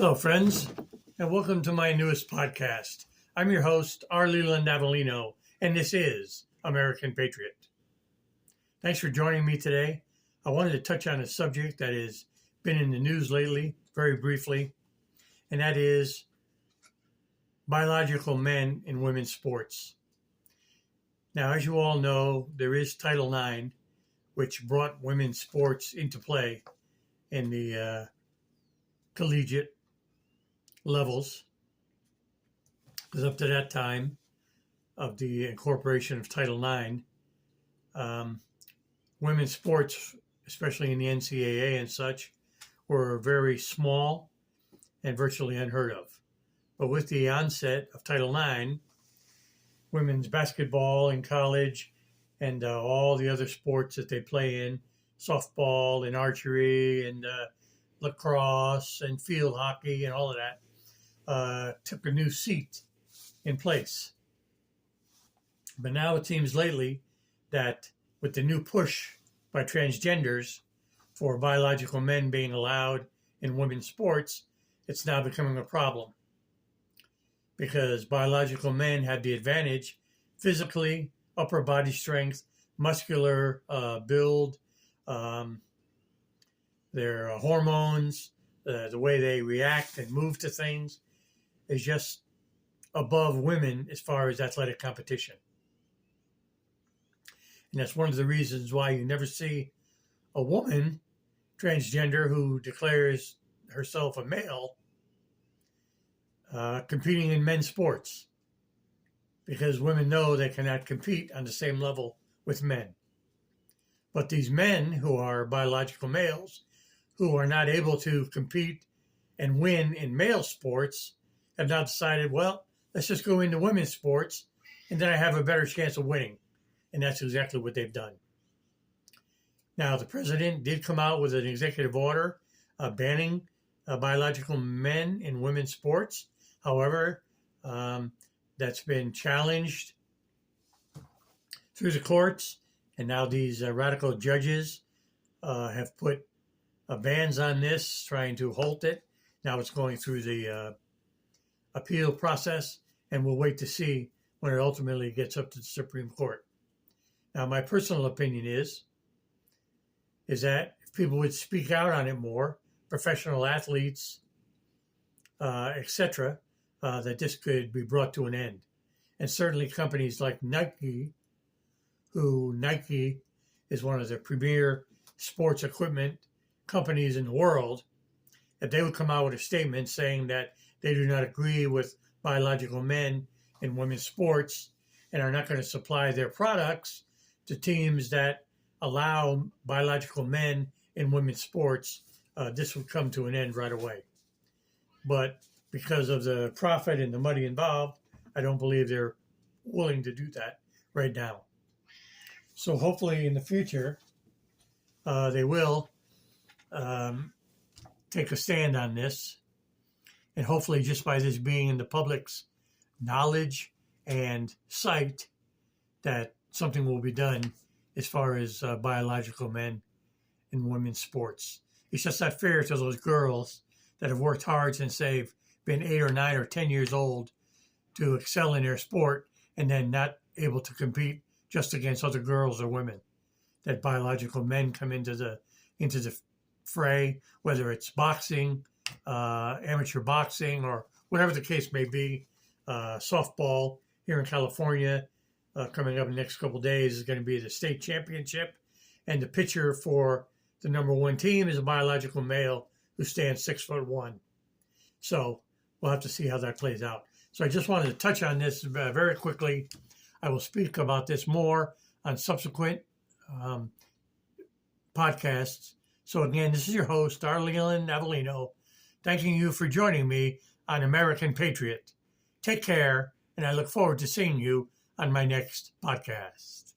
Hello, friends, and welcome to my newest podcast. I'm your host, R. Leland Avellino, and this is American Patriot. Thanks for joining me today. I wanted to touch on a subject that has been in the news lately, very briefly, and that is biological men in women's sports. Now, as you all know, there is Title IX, which brought women's sports into play in the collegiate levels, because up to that time of the incorporation of Title IX, women's sports, especially in the NCAA and such, were very small and virtually unheard of. But with the onset of Title IX, women's basketball in college and all the other sports that they play in, softball and archery and lacrosse and field hockey and all of that, took a new seat in place. But now it seems lately that with the new push by transgenders for biological men being allowed in women's sports, it's now becoming a problem. Because biological men have the advantage physically, upper body strength, muscular build, their hormones, the way they react and move to things is just above women as far as athletic competition. And that's one of the reasons why you never see a woman, transgender, who declares herself a male, competing in men's sports. Because women know they cannot compete on the same level with men. But these men who are biological males, who are not able to compete and win in male sports, have now decided, well, let's just go into women's sports, and then I have a better chance of winning. And that's exactly what they've done. Now, the president did come out with an executive order banning biological men in women's sports. However, that's been challenged through the courts, and now these radical judges have put bans on this, trying to halt it. Now it's going through the appeal process, and we'll wait to see when it ultimately gets up to the Supreme Court. Now, my personal opinion is that if people would speak out on it more, professional athletes, etc., that this could be brought to an end. And certainly companies like Nike is one of the premier sports equipment companies in the world, that they would come out with a statement saying that they do not agree with biological men in women's sports and are not going to supply their products to teams that allow biological men in women's sports. This would come to an end right away. But because of the profit and the money involved, I don't believe they're willing to do that right now. So hopefully in the future, they will take a stand on this. And hopefully just by this being in the public's knowledge and sight, that something will be done as far as biological men in women's sports. It's just not fair to those girls that have worked hard since they've been 8 or 9 or 10 years old to excel in their sport and then not able to compete just against other girls or women. That biological men come into the fray, whether it's boxing, amateur boxing, or whatever the case may be. Softball here in California, coming up in the next couple of days, is going to be the state championship. And the pitcher for the number one team is a biological male who stands 6'1". So we'll have to see how that plays out. So I just wanted to touch on this very quickly. I will speak about this more on subsequent podcasts. So again, this is your host, R. Leland Avellino, thanking you for joining me on American Patriot. Take care, and I look forward to seeing you on my next podcast.